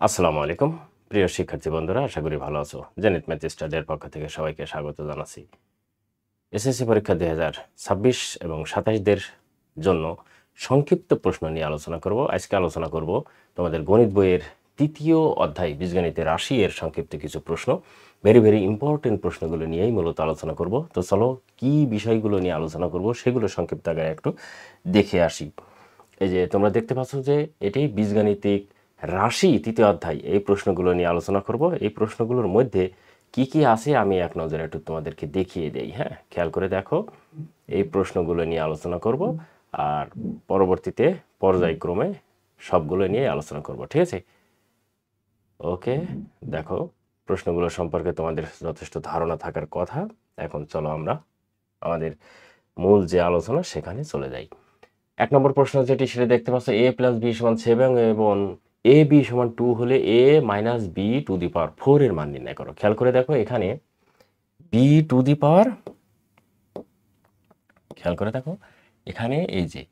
আসসালামু আলাইকুম প্রিয় শিক্ষার্থী বন্ধুরা, আশা করি ভালো আছো। জেনেট ম্যাথ স্টাডির পক্ষ থেকে সবাইকে স্বাগত জানাচ্ছি। এসএসসি পরীক্ষা 2026 এবং 27দের জন্য সংক্ষিপ্ত প্রশ্ন নিয়ে আলোচনা করব। আজকে আলোচনা করব তোমাদের গণিত বইয়ের তৃতীয় অধ্যায় বীজগণিতের রাশি এর সংক্ষিপ্ত কিছু প্রশ্ন। ভেরি ইম্পর্টেন্ট প্রশ্নগুলো নিয়েই মূলত আলোচনা করব। তো চলো কি বিষয়গুলো নিয়ে আলোচনা করব সেগুলো সংক্ষিপ্ত আকারে একটু দেখে আসি। এই যে তোমরা দেখতে পাচ্ছ যে এটি বীজগাণিতিক রাশি তৃতীয় অধ্যায়, এই প্রশ্নগুলো নিয়ে আলোচনা করব। এই প্রশ্নগুলোর মধ্যে কি কি আছে আমি এক নজরে একটু তোমাদেরকে দেখিয়ে দেই। হ্যাঁ, খেয়াল করে দেখো, এই প্রশ্নগুলো নিয়ে আলোচনা করব আর পরবর্তীতে পর্যায়ক্রমে সবগুলো নিয়ে আলোচনা করব, ঠিক আছে? ওকে, দেখো প্রশ্নগুলো সম্পর্কে তোমাদের যথেষ্ট ধারণা থাকার কথা। এখন চলো আমরা আমাদের মূল যে আলোচনা সেখানে চলে যাই। 1 নম্বর প্রশ্ন যেটি সেটা দেখতে পাচ্ছ, a + b = 7 এবং ab = 2 হলে a - b টু দি পাওয়ার 4 এর মান নির্ণয় করো। খেয়াল করে দেখো এখানে b টু দি পাওয়ার, খেয়াল করে দেখো এখানে এই যে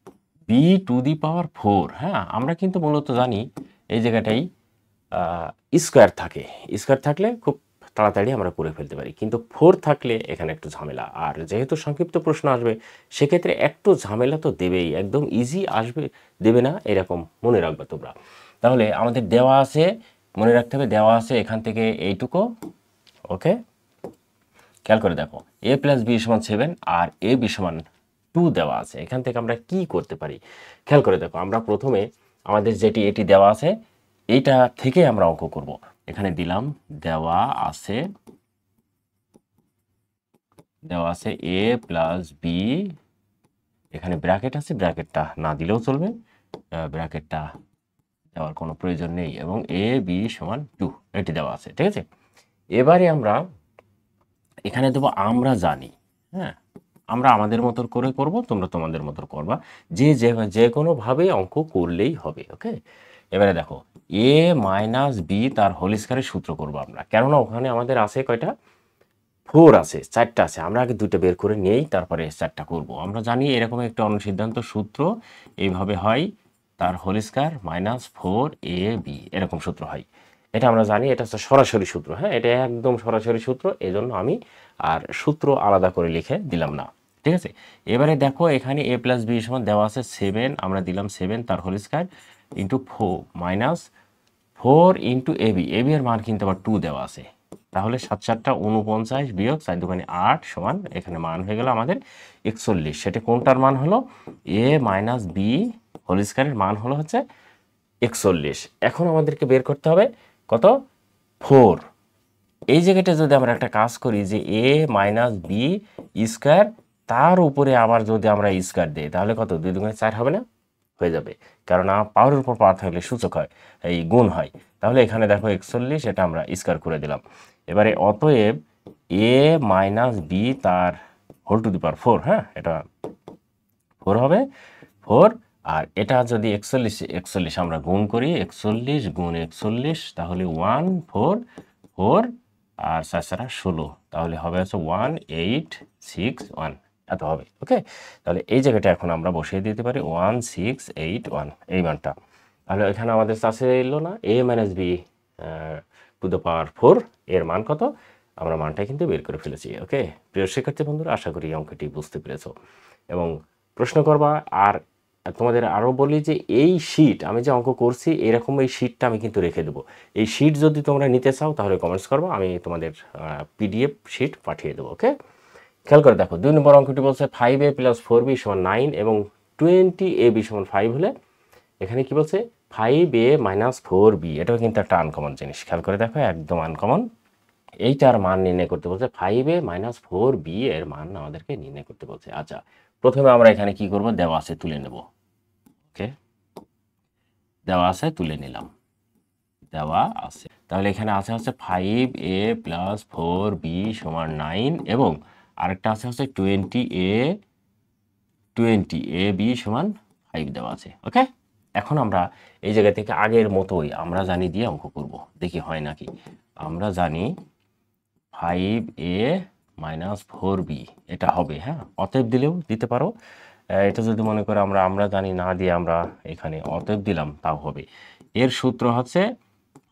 b টু দি পাওয়ার 4, হ্যাঁ, আমরা কিন্তু মূলত জানি এই জায়গাটাই স্কোয়ার থাকে। স্কোয়ার থাকলে খুব তাড়াতাড়ি আমরা করে ফেলতে পারি, কিন্তু 4 থাকলে এখানে একটু ঝামেলা। আর যেহেতু সংক্ষিপ্ত প্রশ্ন আসবে সেক্ষেত্রে একটু ঝামেলা তো দেবেই, একদম ইজি আসবে দেবে না এরকম মনে রাখবে তোমরা। তাহলে আমাদের দেওয়া আছে, মনে রাখতে হবে দেওয়া আছে এখান থেকে এইটুকু। ওকে, খেয়াল করে দেখো a + b = 7 আর ab = 2 দেওয়া আছে। এখান থেকে আমরা কি করতে পারি? খেয়াল করে দেখো, আমরা প্রথমে আমাদের যেটি এটি দেওয়া আছে এইটা থেকে আমরা অঙ্ক করব। এখানে দিলাম দেওয়া আছে a + b, এখানে ব্র্যাকেট আছে, ব্র্যাকেটটা না দিলেও চলবে, ব্র্যাকেটটা দেওয়ার কোনো প্রয়োজন নেই, এবং ab = 2 এটি দেওয়া আছে, ঠিক আছে? এবারে আমরা এখানে দেবো আমরা জানি, হ্যাঁ, আমরা আমাদের মতো করে করব, তোমরা তোমাদের মতো করবা, যে কোনোভাবে অঙ্ক করলেই হবে। ওকে, এবারে দেখো a - b তার হোল স্কয়ারের সূত্র করব আমরা, কেননা ওখানে আমাদের আছে কয়টা? 4 আছে, 4টা আছে। আমরা আগে 2টা বের করে নেই, তারপরে 4টা করব। আমরা জানি এরকম একটা অনুসিদ্ধান্ত সূত্র এইভাবে হয়, তার হোল স্কয়ার -4ab এরকম সূত্র হয়। এটা আমরা জানি, এটা হচ্ছে সরাসরি সূত্র। হ্যাঁ, এটা একদম সরাসরি সূত্র, এজন্য আমি আর সূত্র আলাদা করে লিখে দিলাম না, ঠিক আছে? এবারে দেখো এখানে a + b = দেওয়া আছে 7, আমরা দিলাম 7 তার whole square into 4 -4 into ab, এর মান কিন্তু আবার 2 দেওয়া আছে। তাহলে 7 × 4 = 49 বিয়োগ 4 × 2 = 8 সমান, এখানে মান হয়ে গেল আমাদের 41। সেটা কোনটার মান হলো? a - b হোল স্কয়ারের মান হলো হচ্ছে 41। এখন আমাদেরকে বের করতে হবে কত? 4। এই জায়গাটা যদি আমরা একটা কাজ করি যে a - b স্কয়ার, তার উপরে আবার যদি আমরা স্কয়ার দিই তাহলে কত? 2 × 2 = 4 হবে না? হয়ে যাবে, কারণ পাওয়ারের উপর পাওয়ার থাকলে সূচক হয়, এই গুণ হয়। তাহলে এখানে দেখো 41, এটা আমরা স্কয়ার করে দিলাম। এবারে অতএব a - b তার হোল টু দি পাওয়ার 4, হ্যাঁ, এটা 4 হবে, 4। আর এটা যদি 41 আমরা গুণ করি, 41 গুণ 41, তাহলে 1 4 4 আর 4 4 16, তাহলে হবে হচ্ছে 1861, এত হবে। ওকে, তাহলে এই জায়গাটা এখন আমরা বসিয়ে দিতে পারি 1681 এই মানটা। তাহলে এখানে আমাদের চাষে এলো না a - b to the power 4 এর মান কত? আমরা মানটা কিন্তু বের করে ফেলেছি। ওকে, প্রিয় শিক্ষার্থী বন্ধুরা, আশা করি অঙ্কটি বুঝতে পেরেছো এবং প্রশ্ন করবা। আর তোমাদের আরও বলি যে এই শীট আমি যে অঙ্ক করছি এরকম এই শীটটা আমি কিন্তু রেখে দেবো। এই শীট যদি তোমরা নিতে চাও তাহলে কমেন্টস করবো, আমি তোমাদের PDF শীট পাঠিয়ে দেবো। ওকে, খেয়াল করে দেখো 2 নম্বর অঙ্কটি বলছে 5a + 4b = 9 এবং 20ab = 5 হলে এখানে কি বলছে? 5a - 4b, এটাও কিন্তু একটা আনকমন জিনিস। খেয়াল করে দেখো একদম আনকমন। এইটার মান নির্ণয় করতে বলছে, 5a - 4b এর মান আমাদেরকে নির্ণয় করতে বলছে। আচ্ছা, প্রথমে আমরা এখানে কি করব? দেওয়া আছে তুলে নেব। ওকে, দেওয়া আছে তুলে নিলাম, দেওয়া আছে। তাহলে এখানে আছে হচ্ছে 5a + 4b = 9 এবং আরেকটা আছে হচ্ছে 20ab = 5 দেওয়া আছে। ওকে, এখন আমরা এই জায়গা থেকে আগের মতোই আমরা জানি দিয়ে অঙ্ক করব, দেখি হয় নাকি। আমরা জানি 5a - 4b এটা হবে, হ্যাঁ, অতএব দিলেও দিতে পারো। এটা যদি মনে করো আমরা জানি না দিয়ে আমরা এখানে অতএব দিলাম তাও হবে। এর সূত্র হচ্ছে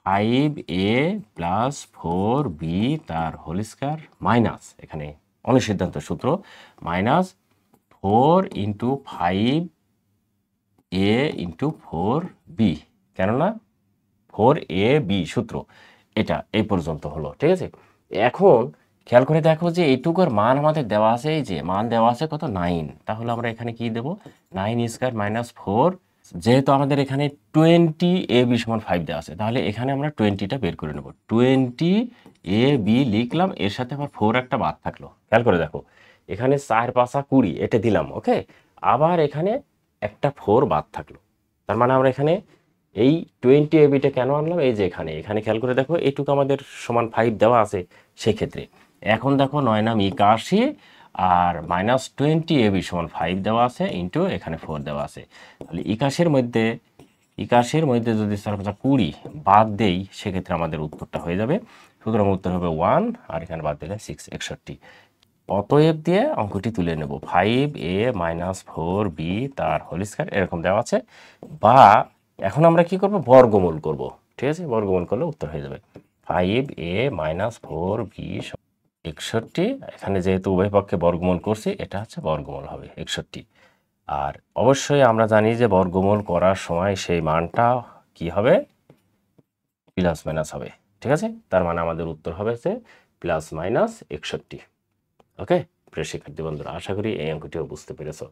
5a প্লাস 4b তার হোল স্কয়ার মাইনাস, এখানে অনুসিদ্ধান্ত সূত্র, minus 4 into 5a into 4b, কেননা 4ab সূত্র, এটা এই পর্যন্ত হলো। ঠিক আছে, এখন খেয়াল করে দেখো যে এইটুকুর মান আমাদের দেওয়া আছে, এই যে মান দেওয়া আছে কত, 9। তাহলে আমরা এখানে কি দেব, 9 স্কয়ার মাইনাস 4, যেহেতু আমাদের এখানে 20ab সমান 5 দেওয়া আছে, তাহলে এখানে আমরা 20টা বের করে নেব। 20ab লিখলাম, এর সাথে আবার 4 একটা বাদ থাকলো। খেয়াল করে দেখো, এখানে 4 5 20 এটা দিলাম, ওকে, আবার এখানে একটা 4 বাদ থাকলো। তার মানে আমরা এখানে এই 20abটা কেন আনলাম, এই যে এখানে এখানে খেয়াল করে দেখো এইটুকু আমাদের সমান 5 দেওয়া আছে, সেক্ষেত্রে এখন দেখো 9 নাম 81 আর মাইনাস 20ab সমান 5 দেওয়া আছে ইন্টু এখানে 4 দেওয়া আছে। তাহলে 81-এর মধ্যে যদি 4 5 20 বাদ দেই, সেক্ষেত্রে আমাদের উত্তরটা হয়ে যাবে, সুতরাং উত্তর হবে 1, আর এখানে বাদ দিলে 6, 61। অতএব দিয়ে অঙ্কটি তুলে নেব, 5a মাইনাস 4b তার হোল স্কয়ার এরকম দেওয়া আছে, বা এখন আমরা কি করব, বর্গমূল করব। ঠিক আছে, বর্গমূল করলে উত্তর হয়ে যাবে 5a মাইনাস 4b 61। এখানে যেহেতু উভয় পক্ষে বর্গমূল করছি, এটা হচ্ছে বর্গমূল হবে 61। আর অবশ্যই আমরা জানি যে বর্গমূল করার সময় সেই মানটা কি হবে, প্লাস মাইনাস হবে। ঠিক আছে, তার মানে আমাদের উত্তর হবে যে প্লাস মাইনাস 61। ওকে প্রিয় শিক্ষার্থী বন্ধুরা, আশা করি এই অঙ্কটিও বুঝতে পেরেছো।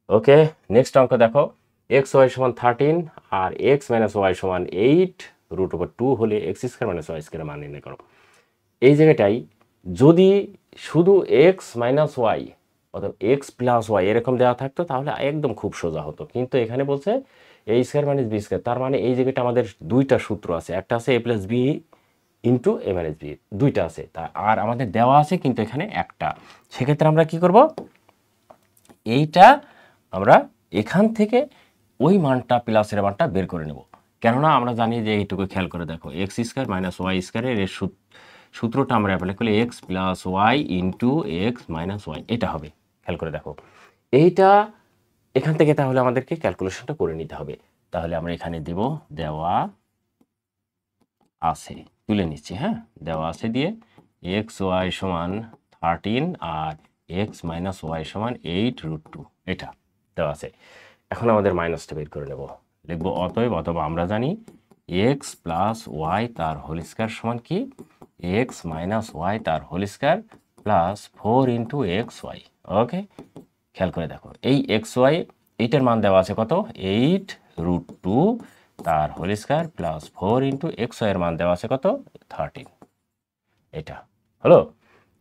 ওকে, নেক্সট অঙ্ক দেখো, এক্স ওয়াই সমান 13 আর এক্স মাইনাস ওয়াই সমান 8 √2 হলে x square minus y square মান নির্ণয় করো। এই জায়গাটাই যদি শুধু এক্স মাইনাস ওয়াই অথবা এক্স প্লাস ওয়াই এরকম দেওয়া থাকতো, তাহলে একদম খুব সোজা হতো, কিন্তু এখানে বলছে এ স্কয়ার মাইনাস বি স্কয়ার, তার মানে এই জায়গাটা আমাদের দুইটা সূত্র আছে, একটা আছে এ প্লাস বি ইন্টু এ মাইনাস বি, দুইটা আছে, আর আমাদের দেওয়া আছে কিন্তু এখানে একটা। সেক্ষেত্রে আমরা কি করব, এইটা আমরা এখান থেকে ওই মানটা প্লাসের মানটা বের করে নেব, কেননা আমরা জানি যে এইটুকু খেয়াল করে দেখো, এক্স স্কয়ার মাইনাস ওয়াই স্কয়ারের এর সূত্রটা আমরা অ্যাপ্লাই করলে x plus y into x minus y, এটা হবে। খেয়াল করে দেখো এইটা এখান থেকে তাহলে আমাদেরকে ক্যালকুলেশনটা করে নিতে হবে। তাহলে আমরা এখানে দেব, দেওয়া আছে, তুলে নিচ্ছি, হ্যাঁ, দেওয়া আছে দিয়ে এক্স ওয়াই সমান 13 আর এক্স মাইনাস ওয়াই সমান 8√2, এটা দেওয়া আছে। এখন আমাদের মাইনাসটা বের করে নেব, লিখবো অতএব, অথবা আমরা জানি এক্স প্লাস ওয়াই তার হোল স্কয়ার সমান কি, এক্স মাইনাস ওয়াই তার whole square plus 4 into x y. Okay, খেয়াল করে দেখো এই এক্স ওয়াই এইটার মান দেওয়া আছে কত, 8√2 তার whole square plus 4 into x y এর মান দেওয়া আছে কত, 13। এটা হলো।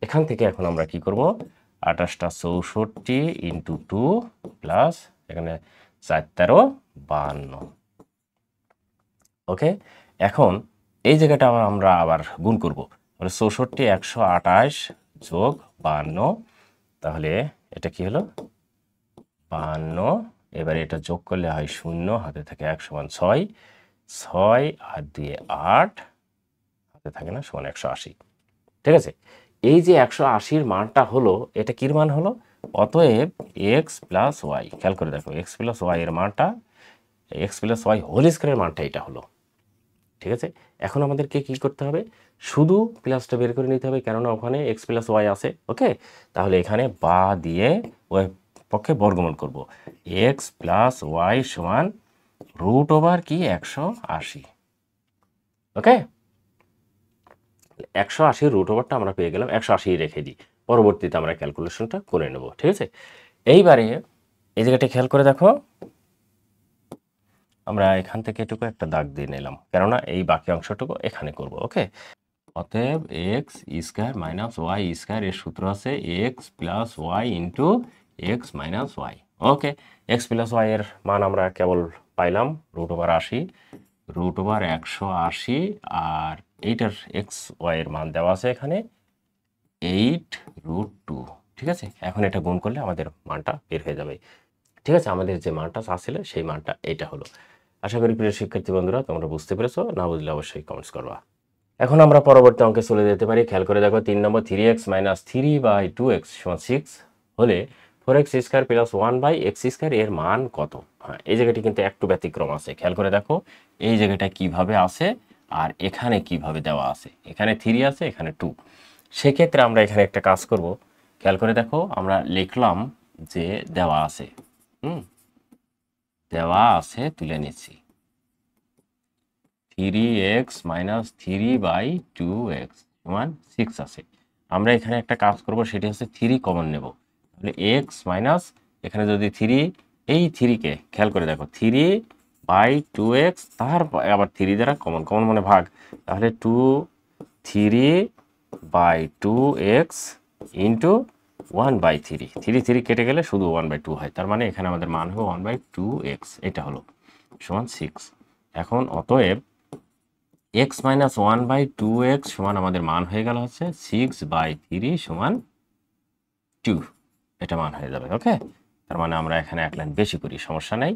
এখান থেকে এখন আমরা কি করব, 28টা 64 ইন্টু 2 প্লাস এখানে 4 13 52। ওকে, এখন এই জায়গাটা আমরা আবার গুণ করব, তাহলে 64 128 যোগ 52, তাহলে এটা কি হলো 52। এবারে এটা যোগ করলে হয় 0, হাতে থাকে 1 সমান 6, 6 আর 2 8, হাতে থাকে না, সমান 180। ঠিক আছে, এই যে 180-র মানটা হলো, এটা কির মান হলো, অতএব এক্স প্লাস ওয়াই, খেয়াল করে দেখো এক্স প্লাস ওয়াই এর মানটা, এক্স প্লাস ওয়াই হোল স্কয়ারের মানটা এটা হলো। ঠিক আছে, এখন আমাদেরকে কি করতে হবে, শুধু প্লাসটা বের করে নিতে হবে, কেননা ওখানে এক্স প্লাস ওয়াই আছে। ওকে, তাহলে এখানে বা দিয়ে ওই পক্ষে বর্গমূল করব, এক্স প্লাস ওয়াই সমান √ওভার কি 180। ওকে, 180 √ওভারটা আমরা পেয়ে গেলাম, 180 রেখে দিই, পরবর্তীতে আমরা ক্যালকুলেশনটা করে নেব। ঠিক আছে, এইবারে এই জায়গাটা খেয়াল করে দেখো, আমরা এখান থেকে এটুকু একটা দাগ দিয়ে নিলাম, কেননা এই বাকি অংশটুকু এখানে করব। ওকে, অতএব x square minus y square এর সূত্র আছে x plus y into x minus y. Okay, x plus y এর মান আমরা কেবল পাইলাম √80, √180, আর এইটার এক্স ওয়াই এর মান দেওয়া আছে এখানে 8√2। ঠিক আছে, এখন এটা গুণ করলে আমাদের মানটা বের হয়ে যাবে। ঠিক আছে, আমাদের যে মানটা চাচ্ছিল সেই মানটা এটা হলো। আশা করি প্রিয় শিক্ষার্থী বন্ধুরা তোমরা বুঝতে পেরেছো, না বুঝলে অবশ্যই কমেন্টস করবা। এখন আমরা পরবর্তী অঙ্কে চলে যেতে পারি। খেয়াল করে দেখো 3 নম্বর, 3x মাইনাস 3/2x সমান 6 হলে 4x square plus 1/x square এর মান কত। হ্যাঁ, এই জায়গাটি কিন্তু একটু ব্যতিক্রম আছে, খেয়াল করে দেখো এই জায়গাটা কিভাবে আছে আর এখানে কিভাবে দেওয়া আছে, এখানে 3 আছে, এখানে 2। সেক্ষেত্রে আমরা এখানে একটা কাজ করব, খেয়াল করে দেখো, আমরা লিখলাম যে দেওয়া আছে, দেওয়া আছে তুলে নিচ্ছি 3x মাইনাস 3/2x সমান 6 আছে। আমরা এখানে একটা কাজ করব, সেটি হচ্ছে 3 কমন নেব। তাহলে x মাইনাস এখানে যদি 3, এই 3কে খেয়াল করে দেখো 3/2x, তার আবার 3 দ্বারা কমন, কমন মানে ভাগ, তাহলে 3/2x ইন্টু 1/3, 3 কেটে গেলে শুধু 1/2 হয়, তার মানে এখানে আমাদের মান হবে 1/2x, এটা হলো সমান 6। এখন অতএব x মাইনাস 1/2x সমান আমাদের মান হয়ে গেল হচ্ছে 6/3 সমান 2, এটা মান হয়ে যাবে। ওকে, তার মানে আমরা এখানে এক লাইন বেশি করি, সমস্যা নেই।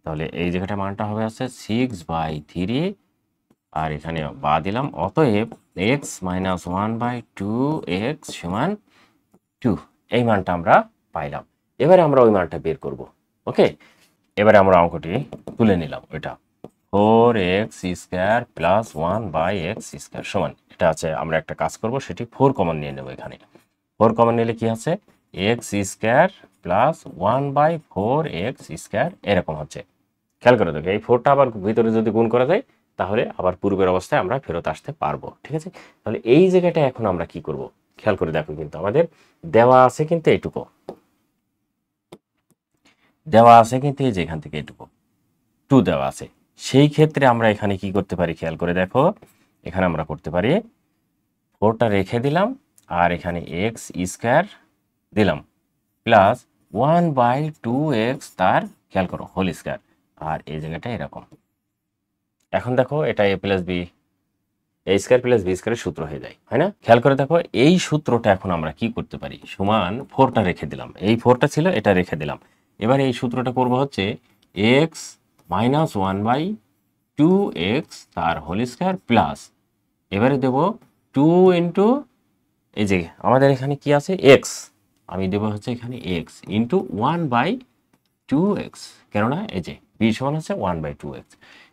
তাহলে এই জায়গাটা মানটা হবে হচ্ছে 6/3, আর এখানে বা দিলাম, অতএব x মাইনাস 1/2x সমান 2, এই মানটা আমরা পাইলাম। এবারে আমরা ওই মানটা বের করব। ওকে, এবারে আমরা অঙ্কটি তুলে নিলাম, ওইটা 4x square plus 1/x square সমান, এটা আছে। আমরা একটা কাজ করব, সেটি 4 কমন নিয়ে নেব। এখানে 4 কমন নিলে কি আছে, x square plus 1/4x square এরকম হচ্ছে। খেয়াল করে দেখো, এই 4টা আবার ভিতরে যদি গুণ করা যায়, তাহলে আবার পূর্বের অবস্থায় আমরা ফেরত আসতে পারবো। ঠিক আছে, তাহলে এই জায়গাটা এখন আমরা কি করব, খেয়াল করে দেখো, কিন্তু আমাদের দেওয়া আছে কিন্তু এইটুকু, দেওয়া আছে কিন্তু এই যে এখান থেকে এইটুকু 2 দেওয়া আছে। সেই ক্ষেত্রে আমরা এখানে কি করতে পারি, খেয়াল করে দেখো, এখানে আমরা করতে পারি 4টা রেখে দিলাম, আর এখানে x স্কোয়ার দিলাম প্লাস 1/2x, তার খেয়াল করো হোল স্কোয়ার, আর এই জায়গাটা এরকম। এখন দেখো এটা a plus b, a square plus b স্কোয়ারের সূত্র হয়ে যায়, হয় না? খেয়াল করে দেখো, এই সূত্রটা এখন আমরা কি করতে পারি, সমান 4টা রেখে দিলাম, এই 4টা ছিল, এটা রেখে দিলাম। এবার এই সূত্রটা করব হচ্ছে x মাইনাস 1/2x তার হোল স্কোয়ার প্লাস, এবারে দেব 2 ইন্টু, এই যে আমাদের এখানে কি আছে x, আমি দেব হচ্ছে এখানে x ইন্টু 1/2x, কেননা এই যে b সমান হচ্ছে 1/2x।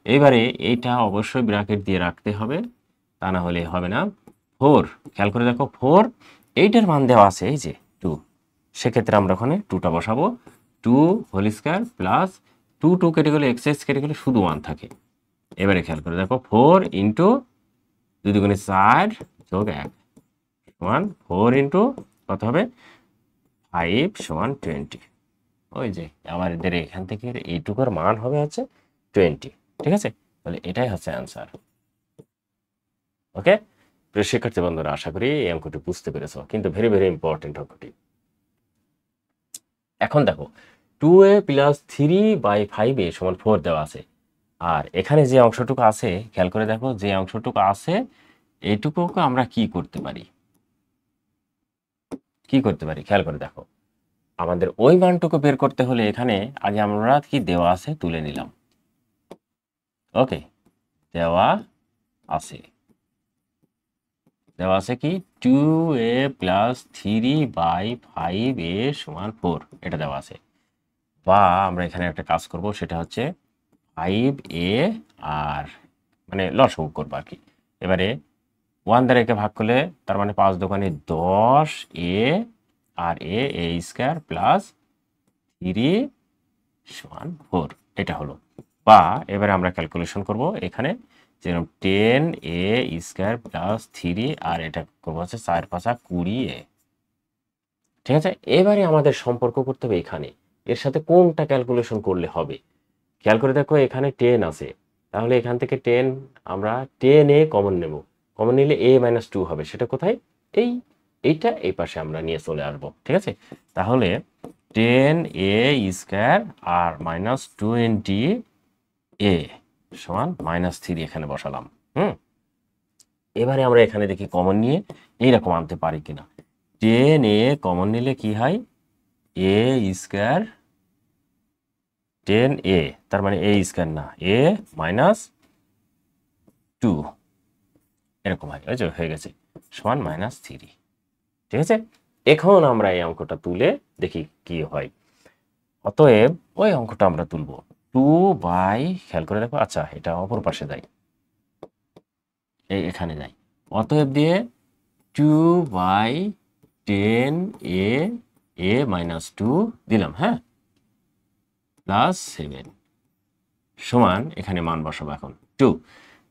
এবারে এইটা অবশ্যই ব্র্যাকেট দিয়ে রাখতে হবে, তা না হলে হবে না। 4, খেয়াল করে দেখো 4, এইটার মান দেওয়া আছে এই যে 2, সেক্ষেত্রে আমরা ওখানে 2টা বসাবো, 2 হোল স্কোয়ার প্লাস 2 কেটে গেলে x কেটে গেলে শুধু 1 থাকে। এবারে খেয়াল করে দেখো 4 ইন্টু 2 দুগুণে 4 যোগ 1 সমান 4 ইন্টু কত হবে 5 সমান 20। ওই যে আমাদের এখান থেকে এইটুকুর মান হবে হচ্ছে 20। ঠিক আছে, তাহলে এটাই হচ্ছে অ্যান্সার। ওকে, প্রিয় শিক্ষার্থী বন্ধুরা, আশা করি এই অঙ্কটি বুঝতে পেরেছো, কিন্তু ভেরি ভেরি ইম্পর্টেন্ট অঙ্কটি। এখন দেখো 2a প্লাস 3/5a সমান 4 দেওয়া আছে, আর এখানে যে অংশটুকু আছে, খেয়াল করে দেখো, যে অংশটুকু আছে এইটুকুকে আমরা কি করতে পারি, কি করতে পারি, খেয়াল করে দেখো, আমাদের ওই মানটুকু বের করতে হলে এখানে আগে আমরা কি দেওয়া আছে তুলে নিলাম। ওকে, দেওয়া আছে, দেওয়া আছে কি 2a প্লাস 3/5a সমান 4, এটা দেওয়া আছে। বা আমরা এখানে একটা কাজ করব, সেটা হচ্ছে 5a, আর মানে লসাগু করবো আর কি। এবারে 1 দ্বারা একে ভাগ করলে, তার মানে 5 দোকানে 10a, R a square plus 3 সমান 4, এটা হলো। বা এবারে আমরা ক্যালকুলেশন করব, এখানে যেরকম 10a স্কোয়ার প্লাস 3, আর এটা করবো হচ্ছে 4 5 20a। ঠিক আছে, এবারে আমাদের সম্পর্ক করতে হবে এখানে, এর সাথে কোনটা ক্যালকুলেশন করলে হবে। খেয়াল করে দেখো, এখানে 10 আছে, তাহলে এখান থেকে 10 আমরা 10a কমন নেব, কমন নিলে a মাইনাস 2 হবে, সেটা কোথায়, এইটা এই পাশে আমরা নিয়ে চলে আসবো। ঠিক আছে, তাহলে 10a স্কোয়ার আর মাইনাস 20a সমান -3 এখানে বসালাম। এবারে আমরা এখানে দেখি কমন নিয়ে এইরকম আনতে পারি কিনা। 10a কমন নিলে কি হয়, a স্কোয়ার 10a, তার মানে a স্কোয়ার না, a মাইনাস 2 এরকম হয়, ওই যে হয়ে গেছে, সমান -3। ঠিক আছে, এখন আমরা এই অঙ্কটা তুলে দেখি কি হয়। অতএব ওই অঙ্কটা আমরা তুলব 2 বাই, খেয়াল করে দেখো, আচ্ছা এটা অপর পাশে যাই, এখানে যাই, অতএব দিয়ে 2/10a মাইনাস 2 দিলাম, হ্যাঁ, প্লাস 7 সমান এখানে মান বসাবো এখন 2।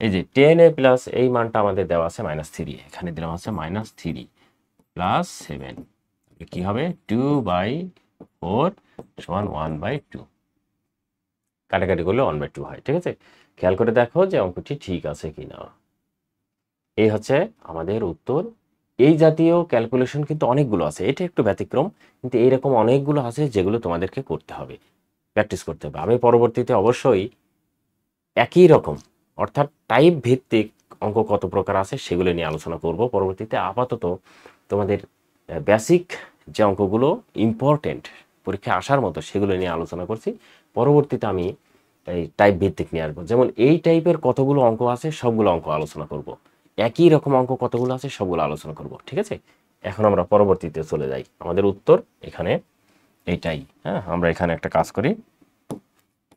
এই যে 10a প্লাস এই মানটা আমাদের দেওয়া আছে -3, এখানে দিলাম আছে -3 প্লাস 7, কি হবে 2/4 সমান 1/2, কাটাকাটি করলে 1/2 হয়। ঠিক আছে, খেয়াল করে দেখো যে অঙ্কটি ঠিক আছে কিনা। এই হচ্ছে আমাদের উত্তর। এই জাতীয় ক্যালকুলেশন কিন্তু অনেকগুলো আছে, এটা একটু ব্যতিক্রম, কিন্তু এইরকম অনেকগুলো আছে যেগুলো তোমাদেরকে করতে হবে, প্র্যাকটিস করতে হবে। আমি পরবর্তীতে অবশ্যই একই রকম অর্থাৎ টাইপ ভিত্তিক অঙ্ক কত প্রকার আছে সেগুলো নিয়ে আলোচনা করব পরবর্তীতে। আপাতত তোমাদের বেসিক যে অঙ্কগুলো ইম্পর্টেন্ট পরীক্ষায় আসার মতো সেগুলো নিয়ে আলোচনা করছি। পরবর্তীতে আমি এই টাইপ ভিত্তিক নিয়ে আসবো, যেমন এই টাইপের কতগুলো অঙ্ক আছে সবগুলো অঙ্ক আলোচনা করব, একই রকম অঙ্ক কতগুলো আছে সবগুলো আলোচনা করব। ঠিক আছে, এখন আমরা পরবর্তীতে চলে যাই। আমাদের উত্তর এখানে এইটাই। হ্যাঁ, আমরা এখানে একটা কাজ করি,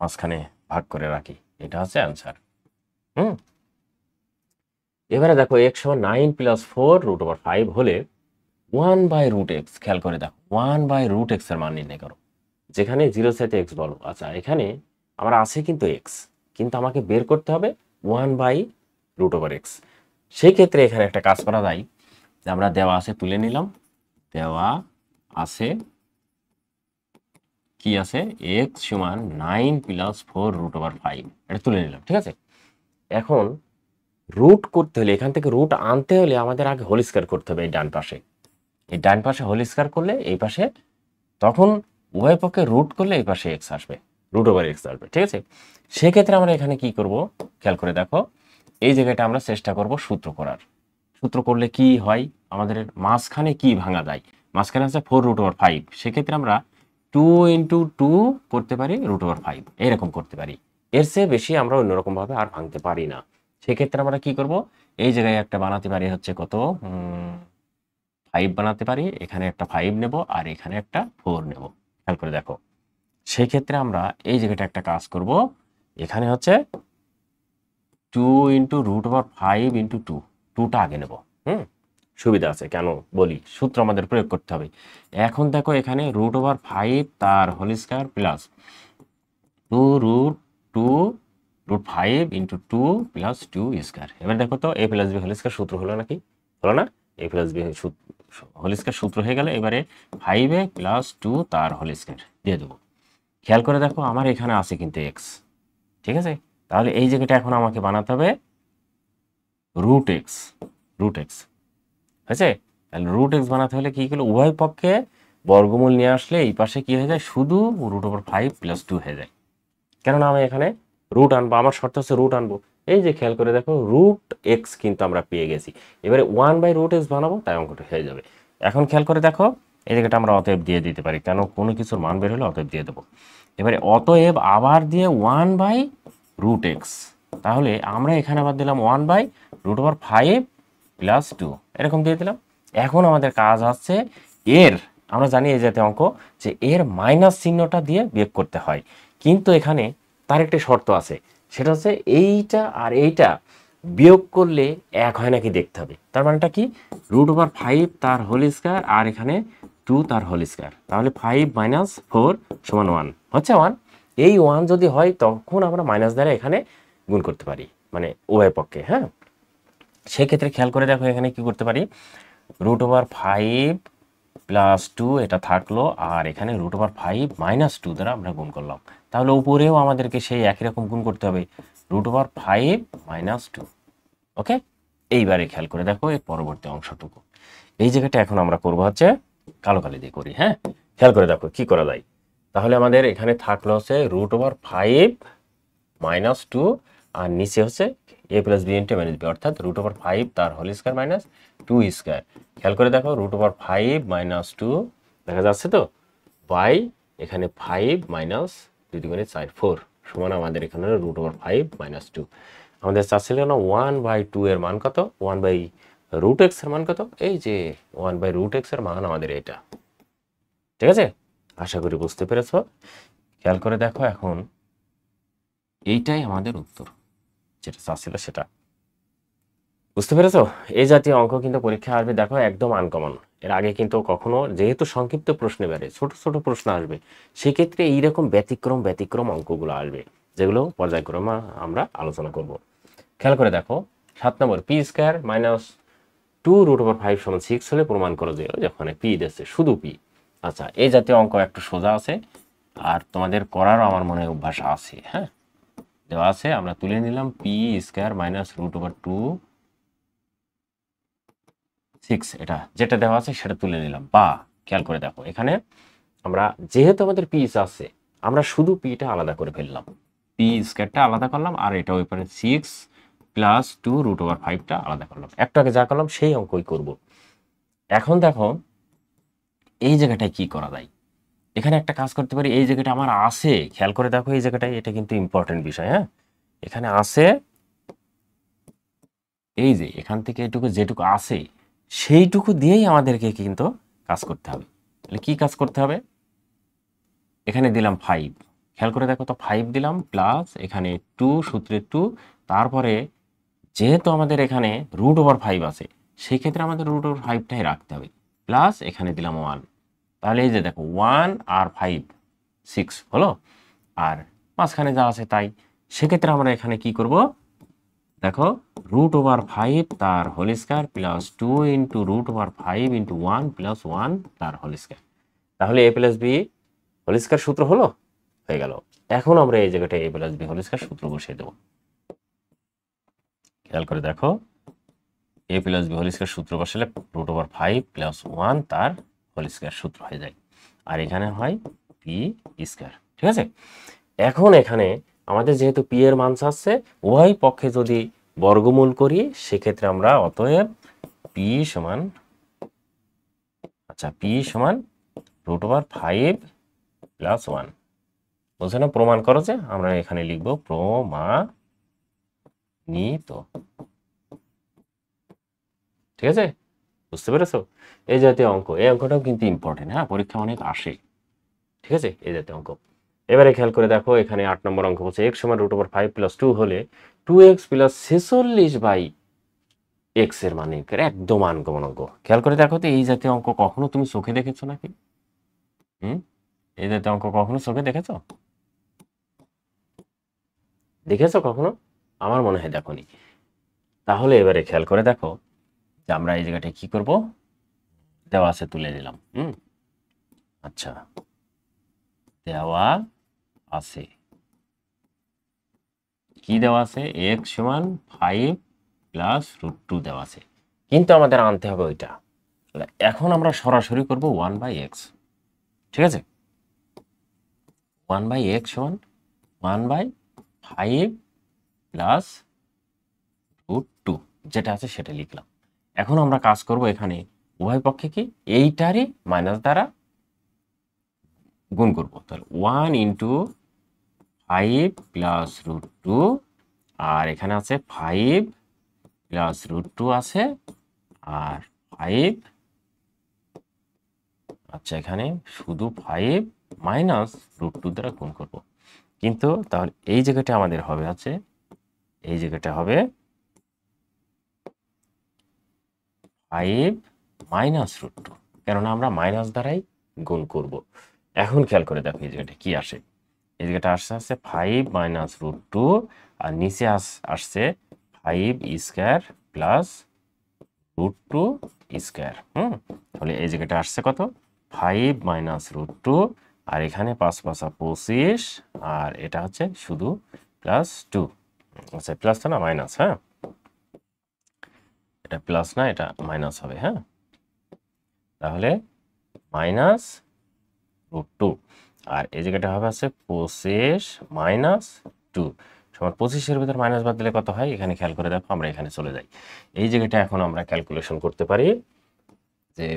মাঝখানে ভাগ করে রাখি, এটা হচ্ছে অ্যান্সার। এবারে দেখো x সমান 9 প্লাস 4 √5 হলে 1/√x, খেয়াল করে দেখো 1/√x এর মান নির্ণয় করো। যেখানে 0 সাথে x বলো। আচ্ছা, এখানে আমার আছে কিন্তু x, কিন্তু আমাকে বের করতে হবে 1/√x। সেই ক্ষেত্রে এখানে একটা কাজ করা যায়, যে আমরা দেওয়া আছে তুলে নিলাম, দেওয়া আছে কি আছে x সমান 9 প্লাস 4√5, এটা তুলে নিলাম। ঠিক আছে, এখন রুট করতে হলে, এখান থেকে রুট আনতে হলে আমাদের আগে হোল স্কয়ার করতে হবে এই ডান পাশে। এই ডান পাশে হোল স্কয়ার করলে এই পাশে, তখন উভয় পক্ষে রুট করলে এই পাশে এক্স আসবে, √x আসবে। ঠিক আছে, সেক্ষেত্রে আমরা এখানে কি করব, খেয়াল করে দেখো, এই জায়গাটা আমরা চেষ্টা করব সূত্র করার। সূত্র করলে কি হয়, আমাদের মাঝখানে কি ভাঙা যায়, মাঝখানে আছে 4√5, সেক্ষেত্রে আমরা 2 × 2 করতে পারি √5, এরকম করতে পারি। এর চেয়ে বেশি আমরা অন্যরকমভাবে আর ভাঙতে পারি না। সেক্ষেত্রে আমরা কি করব, এই জায়গায় একটা বানাতে পারি হচ্ছে কত 5 বানাতে পারি, এখানে একটা 5 নেব আর এখানে একটা 4 নেব। খেয়াল করে দেখো, সেই ক্ষেত্রে আমরা এই জায়গাটা একটা কাজ করব, এখানে হচ্ছে 2 × √5 × 2, 2টা আগে নেব। সুবিধা আছে, কেন বলি, সূত্র আমাদের প্রয়োগ করতে হবে। এখন দেখো এখানে √5 তার whole square plus 2√5 × 2 plus 2 square. এবার দেখো তো a plus b whole square সূত্র হলো নাকি, হলো না? a plus b whole square সূত্র হয়ে গেল। এবারে 5a প্লাস 2 তার হোল স্কয়ার দিয়ে দেবো। খেয়াল করে দেখো আমার এখানে আছে কিন্তু x। ঠিক আছে, তাহলে এই জায়গাটা এখন আমাকে বানাতে হবে √x। হয়েছে, তাহলে √x বানাতে হলে কি হলো, উভয় পক্ষে বর্গমূল নিয়ে আসলে এই পাশে কি হয়ে যায়, শুধু √5 প্লাস 2 হয়ে যায়। কেননা আমি এখানে রুট আনবো, আমার শর্ত হচ্ছে রুট আনবো। এই যে খেয়াল করে দেখো √x কিন্তু আমরা পেয়ে গেছি। এবারে 1/√x বানাবো, তাই অঙ্কটা হয়ে যাবে। এখন খেয়াল করে দেখো এই জায়গাটা আমরা অতএব দিয়ে দিতে পারি, কেন কোনো কিছুর মান বের হলে অতএব দিয়ে দেবো। এবারে অতএব আবার দিয়ে 1/√x, তাহলে আমরা এখানে আবার দিলাম 1/√5 প্লাস 2, এরকম দিয়ে দিলাম। এখন আমাদের কাজ আছে এর, আমরা জানি এই জাতীয় অঙ্ক যে এর মাইনাস চিহ্নটা দিয়ে বিয়োগ করতে হয়, কিন্তু এখানে তার একটি শর্ত আছে, সেটা হচ্ছে এইটা আর এইটা বিয়োগ করলে এক হয় নাকি দেখতে হবে। তার মানেটা কি, √5 তার হোল স্কয়ার আর এখানে 2 তার হোল স্কয়ার, তাহলে 5 - 4 সমান 1 হচ্ছে 1। এই 1 যদি হয় তখন আমরা মাইনাস দ্বারা এখানে গুণ করতে পারি, মানে উভয় পক্ষে। হ্যাঁ, সেক্ষেত্রে খেয়াল করে দেখো এখানে কি করতে পারি, √5 প্লাস 2 এটা থাকলো, আর এখানে √5 - 2 দ্বারা আমরা গুণ করলাম, তাহলে উপরেও আমাদেরকে সেই একই রকম গুণ করতে হবে, √5 - 2। ওকে, এইবারে খেয়াল করে দেখো এর পরবর্তী অংশটুকু, এই জায়গাটা এখন আমরা করবো হচ্ছে কালো কালি দিয়ে করি। হ্যাঁ, খেয়াল করে দেখো কি করা যায়। তাহলে আমাদের এখানে থাকলো হচ্ছে √5 - 2, আর নিচে হচ্ছে a প্লাস b × -b, অর্থাৎ √5 তার হোল স্কয়ার মাইনাস 2 স্কয়ার। খেয়াল করে দেখো √5 - 2 দেখা যাচ্ছে তো, বাই এখানে 5 - 2 × 4 4 সমান আমাদের এখানে √5 - 2। আমাদের চাচ্ছিল না 1/2 এর মান কত, 1/√x এর মান কত, এই যে 1/√x এর মান আমাদের এটা। ঠিক আছে, আশা করি বুঝতে পেরেছ। খেয়াল করে দেখো এখন এইটাই আমাদের উত্তর, যেটা চাচ্ছিল সেটা। বুঝতে পেরেছো? এই জাতীয় অঙ্ক কিন্তু পরীক্ষায় আসবে, দেখো একদম আনকমন। এর আগে কিন্তু কখনো, যেহেতু সংক্ষিপ্ত প্রশ্নে বেড়ে ছোট ছোট প্রশ্ন আসবে, সেক্ষেত্রে এইরকম ব্যতিক্রম ব্যতিক্রম অঙ্কগুলো আসবে, যেগুলো পর্যায়ক্রমে আমরা আলোচনা করব। খেয়াল করে দেখো 7 নম্বর, পি স্কোয়ার মাইনাস 2√5 সমান 6 হলে প্রমাণ করো যে, ওখানে পি দিচ্ছে, শুধু পি। আচ্ছা, এই জাতীয় অঙ্ক একটু সোজা আছে, আর তোমাদের করারও আমার মনে হয় অভ্যাস আছে। হ্যাঁ, দেওয়া আছে, আমরা তুলে নিলাম পি স্কোয়ার মাইনাস √2 6, এটা যেটা দেওয়া আছে সেটা তুলে নিলাম। বা খেয়াল করে দেখো, এখানে আমরা যেহেতু আমাদের পিস আছে, আমরা শুধু পিটা আলাদা করে ফেললাম, পি স্কোয়ারটা আলাদা করলাম, আর এটা ওই পারে 6 + 2√5টা আলাদা করলাম। একটু আগে যা করলাম সেই অঙ্কই করব। এখন দেখো এই জায়গাটায় কি করা যায়। এখানে একটা কাজ করতে পারি, এই জায়গাটা আমার আছে, খেয়াল করে দেখো এই জায়গাটায়, এটা কিন্তু ইম্পর্টেন্ট বিষয়। হ্যাঁ, এখানে আছে, এই যে এখান থেকে এটুকু যেটুকু আছে সেইটুকু দিয়েই আমাদেরকে কিন্তু কাজ করতে হবে। তাহলে কি কাজ করতে হবে, এখানে দিলাম 5, খেয়াল করে দেখো তো 5 দিলাম, প্লাস এখানে 2, সূত্রে 2, তারপরে যেহেতু আমাদের এখানে √5 আছে, সেই ক্ষেত্রে আমাদের √5টাই রাখতে হবে, প্লাস এখানে দিলাম 1। তাহলে এই যে দেখো 1 আর 5 6 হলো, আর মাঝখানে যা আছে তাই। সেক্ষেত্রে আমরা এখানে কি করব, দেখো √5 তার whole square plus 2 into √5 into 1 plus 1 তার হোল স্কয়ার। তাহলে a plus b whole square সূত্র হলো, হয়ে গেল। এখন আমরা এই জায়গাটায় a plus b whole square সূত্র বসিয়ে দেবো। খেয়াল করে দেখো, a plus b whole square সূত্র বসালে √5 প্লাস 1 তার হোল স্কয়ার সূত্র হয়ে যায়, আর এখানে হয় পি স্কয়ার। ঠিক আছে, এখন এখানে আমাদের যেহেতু পি এর মান চাচ্ছে, উভয় পক্ষে যদি বর্গমূল করি, সেক্ষেত্রে আমরা অতএব পি সমান, আচ্ছা পি সমান √5 প্লাস 1, বলছে না প্রমাণ করো, যে আমরা এখানে লিখব প্রমাণিত। ঠিক আছে, বুঝতে পেরেছো? এই জাতীয় অঙ্ক, এই অঙ্কটাও কিন্তু ইম্পর্টেন্ট। হ্যাঁ, পরীক্ষা অনেক আসে। ঠিক আছে, এই জাতীয় অঙ্ক। এবারে খেয়াল করে দেখো, এখানে 8 নম্বর অঙ্ক বলছে x সমান √5 প্লাস 2 হলে 2x প্লাস 46/x এর মান নির্ণয় করে। একদম আনকমন অঙ্ক। খেয়াল করে দেখো তো, এই জাতীয় অঙ্ক কখনো তুমি চোখে দেখেছো নাকি? এই জাতীয় অঙ্ক কখনো চোখে দেখেছো? দেখেছো কখনো? আমার মনে হয় দেখোনি। তাহলে এবারে খেয়াল করে দেখো যে আমরা এই জায়গাটায় কি করব, দেওয়া আছে তুলে নিলাম। আচ্ছা, দেওয়া আছে, কি দেওয়া আছে, x সমান 5 প্লাস √2 দেওয়া আছে, কিন্তু আমাদের আনতে হবে ওইটা। এখন আমরা সরাসরি করব 1/x। ঠিক আছে, 1/x সমান 1/5 প্লাস √2, যেটা আছে সেটা লিখলাম। এখন আমরা কাজ করব, এখানে উভয় পক্ষে কি এইটারই মাইনাস দ্বারা গুণ করব। তাহলে 1 ইন্টু 5 প্লাস √2, আর এখানে আছে 5 প্লাস √2 আছে, আর 5, আচ্ছা এখানে শুধু 5 মাইনাস √2 দ্বারা গুণ করব। কিন্তু তাহলে এই জায়গাটা আমাদের হবে, আছে এই জায়গাটা হবে 5 মাইনাস √2, কেননা আমরা মাইনাস দ্বারাই গুণ করব। এখন খেয়াল করে দেখো এই জায়গাটা কি আসে, এই জায়গাটা আসছে 5 মাইনাস √2, আর নিচে আসছে 5 স্কয়ার প্লাস √2 স্কয়ার। তাহলে এই জায়গাটা আসছে কত, 5 মাইনাস √2, আর এখানে 5 5 25, আর এটা হচ্ছে শুধু প্লাস 2। আচ্ছা, প্লাস তো না মাইনাস, হ্যাঁ এটা প্লাস না, এটা মাইনাস হবে। হ্যাঁ, তাহলে মাইনাস √2, আর এই জায়গাটা হবে আছে 25 মাইনাস 2 সমান 25-এর ভিতর মাইনাস বাদ দিলে কত হয়, এখানে খেয়াল করে দেখো, আমরা এখানে চলে যাই। এই জায়গাটা এখন আমরা ক্যালকুলেশন করতে পারি যে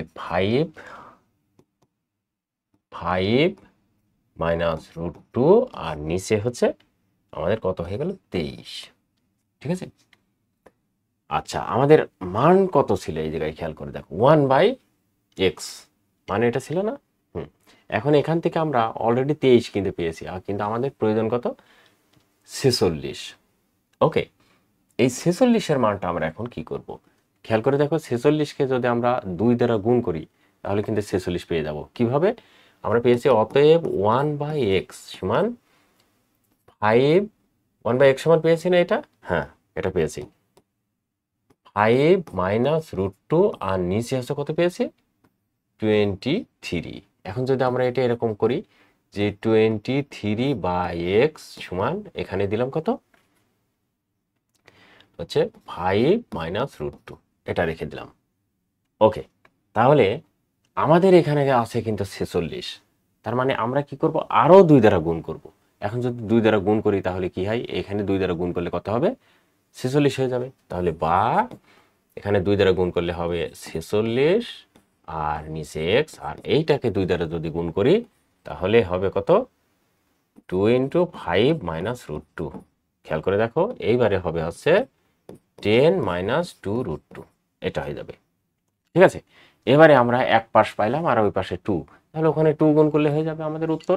5 মাইনাস √2, আর নিচে হচ্ছে আমাদের কত হয়ে গেল, 23। ঠিক আছে, আচ্ছা আমাদের মান কত ছিল, এই জায়গায় খেয়াল করে দেখো 1/x, মানে এটা ছিল না। এখন এখান থেকে আমরা অলরেডি 23 কিন্তু পেয়েছি, আর কিন্তু আমাদের প্রয়োজন কত, 46। ওকে, এই 46-এর মানটা আমরা এখন কি করব? খেয়াল করে দেখো 46-কে যদি আমরা 2 দ্বারা গুণ করি তাহলে কিন্তু 46 পেয়ে যাব। কিভাবে? আমরা পেয়েছি অতএব 1/x সমান 5 1/x সমান পেয়েছি না এটা? হ্যাঁ, এটা পেয়েছি। 5 মাইনাস √2 আর নিচে আছে কত পেয়েছি? 23। এখন যদি আমরা এটা এরকম করি যে 23/x সমান এখানে দিলাম কত? হচ্ছে 5 মাইনাস √2, এটা রেখে দিলাম। ওকে, তাহলে আমাদের এখানে আছে কিন্তু 46। তার মানে আমরা কি করব? আরও 2 দ্বারা গুণ করব। এখন যদি 2 দ্বারা গুণ করি তাহলে কি হয়? এখানে 2 দ্বারা গুণ করলে কত হবে? 46 হয়ে যাবে। তাহলে বা এখানে 2 দ্বারা গুণ করলে হবে 46 আর নিচে x, আর এইটাকে 2 দ্বারা যদি গুণ করি তাহলে হবে কত? 2 × 5 মাইনাস √2। খেয়াল করে দেখো, এইবারে হবে হচ্ছে 10 মাইনাস 2 √2, এটা হয়ে যাবে। ঠিক আছে, এবারে আমরা এক পাশ পাইলাম আর ওই পাশে 2, তাহলে ওখানে 2 গুণ করলে হয়ে যাবে আমাদের উত্তর।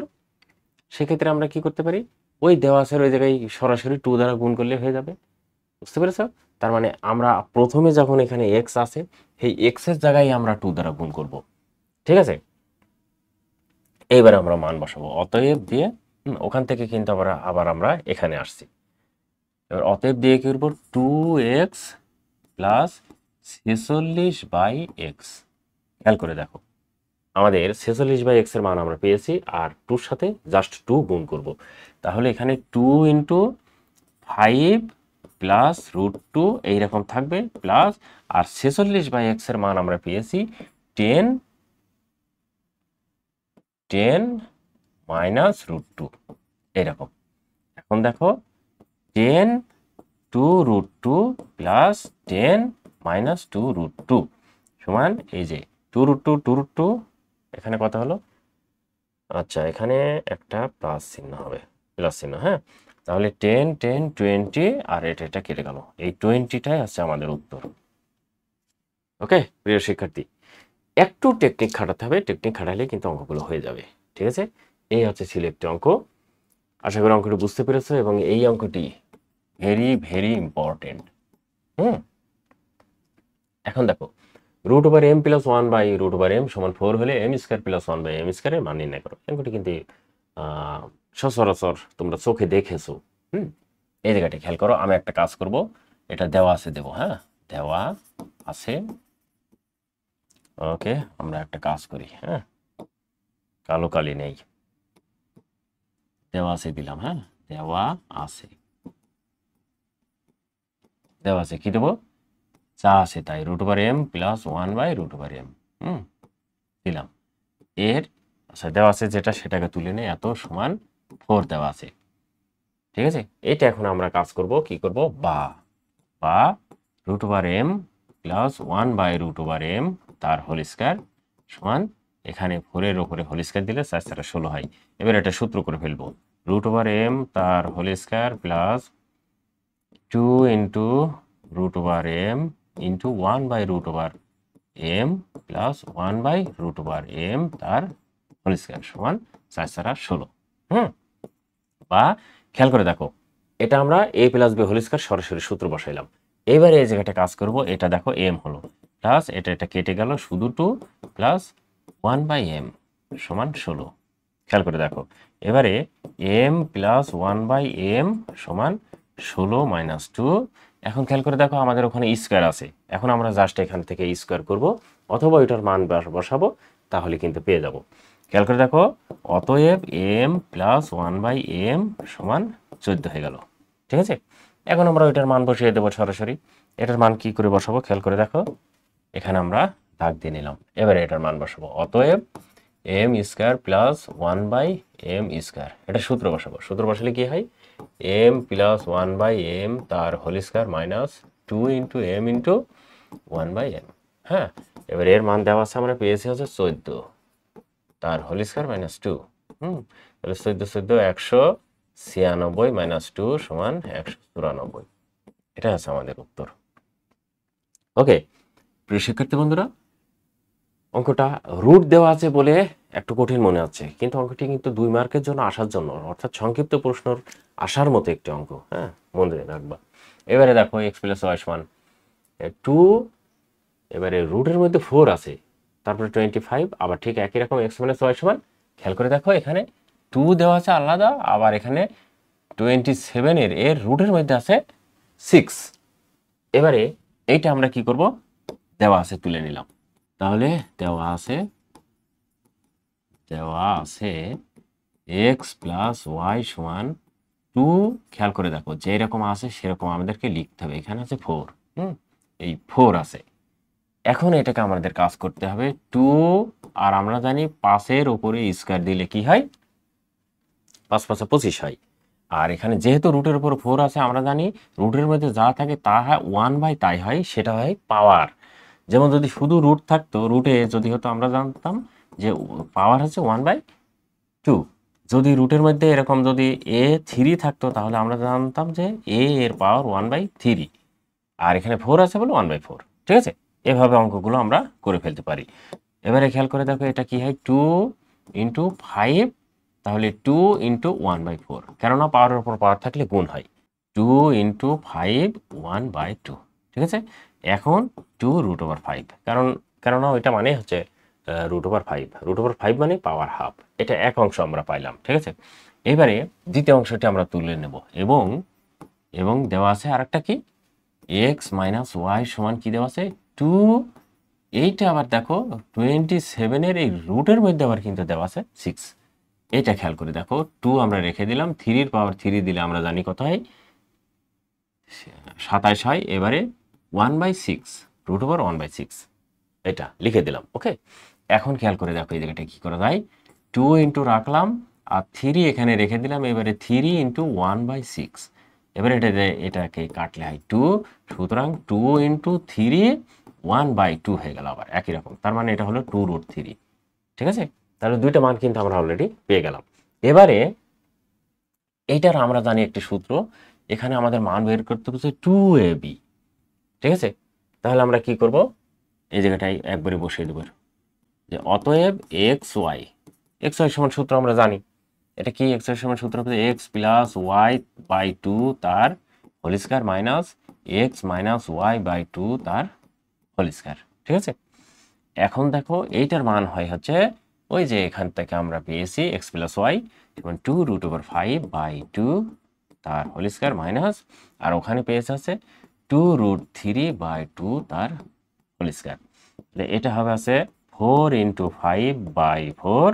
সেক্ষেত্রে আমরা কি করতে পারি? ওই দেওয়া আছে ওই জায়গায় সরাসরি 2 দ্বারা গুণ করলে হয়ে যাবে। বুঝতে পেরেছ? তার মানে আমরা প্রথমে যখন এখানে x আছে সেই x এর জায়গায় আমরা 2 দ্বারা গুণ করব। ঠিক আছে, এইবার আমরা মান বসাবো অতএব দিয়ে। ওখান থেকে কিন্তু আবার আমরা এখানে আসছি। এবার অতএব দিয়ে কি করব? 2x plus 46/x। খেয়াল করে দেখো, আমাদের 46/x এর মান আমরা পেয়েছি, আর 2-র সাথে জাস্ট 2 গুণ করব। তাহলে এখানে 2 × 5 প্লাস √2 এইরকম থাকবে, প্লাস আর 46/x এর মান আমরা পেয়েছি 10 মাইনাস √2 এইরকম। এখন দেখো 10 2 √2 প্লাস 10 মাইনাস 2 √2 সমান এই যে 2 √2 2 √2, এখানে কত হলো? আচ্ছা, এখানে একটা প্লাস চিহ্ন হবে, প্লাস চিহ্ন। হ্যাঁ, তাহলে 10 10 20 আর এটা কেটে গেল। এই 20টাই আছে আমাদের উত্তর। ওকে প্রিয় শিক্ষার্থী, একটু টেকনিক খাটাতে হবে, টেকনিক খাটালে কিন্তু অঙ্কগুলো হয়ে যাবে। ঠিক আছে, এই ছিল একটি অঙ্ক। আশা করি অঙ্কটি বুঝতে পেরেছো, এবং এই অঙ্কটি ভেরি ভেরি ইম্পর্টেন্ট। এখন দেখো √m + 1/√m সমান 4 হলে m² + 1/m² এর মান নির্ণয় করো। অঙ্কটি কিন্তু সচরাচর তোমরা চোখে দেখেছো। এই জায়গাটা খেয়াল করো, আমি একটা কাজ করব, এটা দেওয়া আছে দেবো। হ্যাঁ, দেওয়া আছে। ওকে, আমরা একটা কাজ করি। হ্যাঁ, কালো কালি নেই, দেওয়া আছে দিলাম। হ্যাঁ, দেওয়া আছে কি দেবো? যা আছে তাই, √m + 1/√m দিলাম। এর আচ্ছা দেওয়া আছে যেটা সেটাকে তুলে নেই, এত সমান 4 দেওয়া আছে। ঠিক আছে, এটা এখন আমরা কাজ করব, কি করব? বা √m + 1/√m তার হোল স্কয়ার সমান, এখানে 4 এর উপরে হোল স্কয়ার দিলে 4 × 16 হয়। এবার এটা সূত্র করে ফেলবো, √m তার whole square plus 2 × √m × 1/√m plus 1/√m তার হোল স্কয়ার সমান 4 × 16। বা খেয়াল করে দেখো, এটা আমরা a + b হোল স্কয়ার সরাসরি সূত্র বসাইলাম। এবারে এই জায়গাটা কাজ করব, এটা দেখো m হলো, প্লাস এটা কেটে গেল, শুধু 2 প্লাস 1/m সমান 16। খেয়াল করে দেখো, এবারে m + 1/m সমান 16 মাইনাস 2। এখন খেয়াল করে দেখো, আমাদের ওখানে স্কয়ার আছে। এখন আমরা জাস্ট এখান থেকে স্কয়ার করব, অথবা এটার মান বসাবো, তাহলে কিন্তু পেয়ে যাব। খেয়াল করে দেখো, অতএব m + 1/m সমান 14 হয়ে গেল। ঠিক আছে, এখন আমরা ওইটার মান বসিয়ে দেবো সরাসরি। এটার মান কি করে বসাবো? খেয়াল করে দেখো, এখানে আমরা দাগ দিয়ে নিলাম। এবারে এটার মান বসাবো, অতএব m² + 1/m²। এটা সূত্র বসাবো। সূত্র বসালে কি হয়? m + 1/m তার whole square minus 2 × m × 1/m। হ্যাঁ, এবার এর মান দেওয়া আছে, আমরা পেয়েছি হচ্ছে 14 তার হোল স্কয়ার মাইনাস 2। তাহলে 14 196 মাইনাস 2 সমান 194। এটা আছে আমাদের উত্তর। ওকে প্রিয় শিক্ষার্থী বন্ধুরা, অঙ্কটা রুট দেওয়া আছে বলে একটু কঠিন মনে হচ্ছে, কিন্তু অঙ্কটি কিন্তু 2 মার্কের জন্য আসার জন্য, অর্থাৎ সংক্ষিপ্ত প্রশ্ন আসার মতো একটি অঙ্ক। হ্যাঁ, মনে রাখবা। এবারে দেখো এক্স প্লাস ওয়াই সমান 2, এবারে রুটের মধ্যে 4 আছে, তারপরে 25, আবার ঠিক একই রকম এক্স মাইনাস ওয়াই সমান, খেয়াল করে দেখো এখানে 2 দেওয়া আছে আলাদা, আবার এখানে 27 এর রুটের মধ্যে আছে 6। এবারে এইটা আমরা কি করব, দেওয়া আছে তুলে নিলাম। তাহলে দেওয়া আছে এক্স প্লাস ওয়াই সমান 2, খেয়াল করে দেখো যে এরকম আছে সেরকম আমাদেরকে লিখতে হবে। এখানে আছে 4, এই 4 আছে। এখন এটাকে আমাদের কাজ করতে হবে 2, আর আমরা জানি 5-এর উপরে স্কয়ার দিলে কি হয়, 5 5 25 হয়। আর এখানে যেহেতু রুটের উপর 4 আছে, আমরা জানি রুটের মধ্যে যা থাকে তা হয় 1 তাই হয়, সেটা হয় পাওয়ার। যেমন যদি শুধু রুট থাকতো, রুটে যদি হতো আমরা জানতাম যে পাওয়ার হচ্ছে 1/2। যদি রুটের মধ্যে এরকম যদি a3 থাকতো তাহলে আমরা জানতাম যে a এর পাওয়ার 1/3, আর এখানে 4 আছে বলে 1/4। ঠিক আছে, এভাবে অঙ্কগুলো আমরা করে ফেলতে পারি। এবারে খেয়াল করে দেখো এটা কি হয়, 2 × 5, তাহলে 2 × 1/4, কেননা পাওয়ারের উপর পাওয়ার থাকলে গুণ হয়। 2 × 5 1/2। ঠিক আছে, এখন 2 √5, কেননা ওইটা মানে হচ্ছে √5, √5 মানে পাওয়ার হাফ। এটা এক অংশ আমরা পাইলাম। ঠিক আছে, এবারে দ্বিতীয় অংশটি আমরা তুলে নেব, এবং দেওয়া আছে আরেকটা কি, এক্স মাইনাস ওয়াই সমান কি দেওয়া আছে 2। এইটা আবার দেখো 27 এর এই রুটের মধ্যে আবার কিন্তু দেওয়া আছে 6। এটা খেয়াল করে দেখো, 2 আমরা রেখে দিলাম, 3 পাওয়ার 3 দিলে আমরা জানি কত হয়, 27 হয়। এবারে 1/6, √1/6, এটা লিখে দিলাম। ওকে, এখন খেয়াল করে দেখো এই জায়গাটা কি করা যায়, 2 ইন্টু রাখলাম আর 3 এখানে রেখে দিলাম, এবারে 3 × 1/6, এবারে এটাকে কাটলে হয় 2, সুতরাং 2 × 3 1/2 হয়ে গেল আবার একই রকম, তার মানে এটা হলো 2√3। ঠিক আছে, তাহলে দুইটা মান কিন্তু আমরা অলরেডি পেয়ে গেলাম। এবারে এইটার আমরা জানি একটি সূত্র, এখানে আমাদের মান বের করতে হচ্ছে 2ab। ঠিক আছে, তাহলে আমরা কি করব, এই জায়গাটায় একবারে বসিয়ে দেব যে অতএব এক্স ওয়াই সমান সূত্র আমরা জানি, এটা কি, এক্স ওয়াই সমান সূত্র হচ্ছে এক্স প্লাস ওয়াই বাই 2 তার whole square minus x minus y by 2 তার হোল স্কয়ার। ঠিক আছে, এখন দেখো এইটার মান হয় হচ্ছে ওই যে এখান থেকে আমরা পেয়েছি এক্স প্লাস ওয়াই যেমন 2 √5/2 তার হোল স্কয়ার মাইনাস, আর ওখানে পেয়েছে আছে 2 √3/2 তার হোল স্কয়ার। তাহলে এটা হবে আছে 4 × 5/4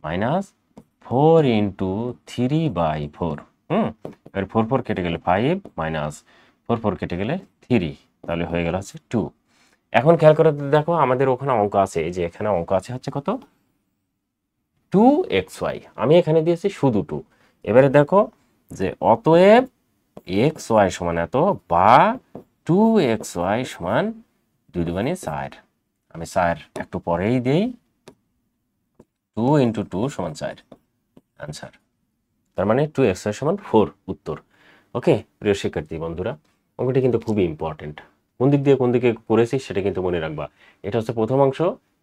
মাইনাস 4 × 3/4। এবার 4 4 কেটে গেলে 5 মাইনাস 4 4 কেটে গেলে 3, তাহলে হয়ে গেল হচ্ছে 2। এখন খেয়াল করে দেখো আমাদের ওখানে অঙ্ক আছে, যে এখানে অঙ্ক আছে হচ্ছে কত, 2xy, আমি এখানে দিয়েছি শুধু 2। এবারে দেখো যে অতএব xy সমান এত, বা 2xy সমান 2 × 4, আমি 4 একটু পরেই দেই, 2 × 2 = 4 আনসার। তার মানে 2xy সমান 4 উত্তর। ওকে প্রিয় শিক্ষার্থী বন্ধুরা, অঙ্কটি কিন্তু খুবই ইম্পর্টেন্ট। কোন দিকে করেছি সেটা কিন্তু মনে রাখবা। এটা হচ্ছে প্রথম অংশ,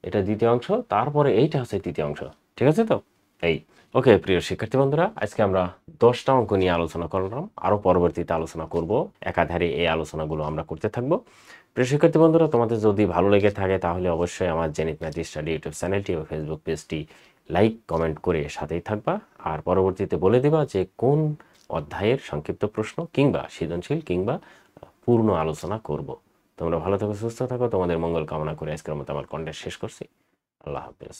এটা দ্বিতীয় অংশ, তারপরে এইটা হচ্ছে তৃতীয় অংশ। ঠিক আছে তো, এই ওকে প্রিয় শিক্ষার্থী বন্ধুরা, আজকে আমরা 10টা অঙ্ক নিয়ে আলোচনা করলাম, আরও পরবর্তীতে আলোচনা করব, একাধারে এই আলোচনাগুলো আমরা করতে থাকবো। প্রিয় শিক্ষার্থী বন্ধুরা, তোমাদের যদি ভালো লেগে থাকে তাহলে অবশ্যই আমার জেনিথ ম্যাথ স্টাডি ইউটিউব চ্যানেলটি ও ফেসবুক পেজটি লাইক কমেন্ট করে সাথেই থাকবা, আর পরবর্তীতে বলে দিবা যে কোন অধ্যায়ের সংক্ষিপ্ত প্রশ্ন কিংবা সৃজনশীল কিংবা পূর্ণ আলোচনা করব। তোমরা ভালো থাকো, সুস্থ থাকো, তোমাদের মঙ্গল কামনা করে আজকের মতো আমার কন্টেন্ট শেষ করছি। আল্লাহ হাফেজ।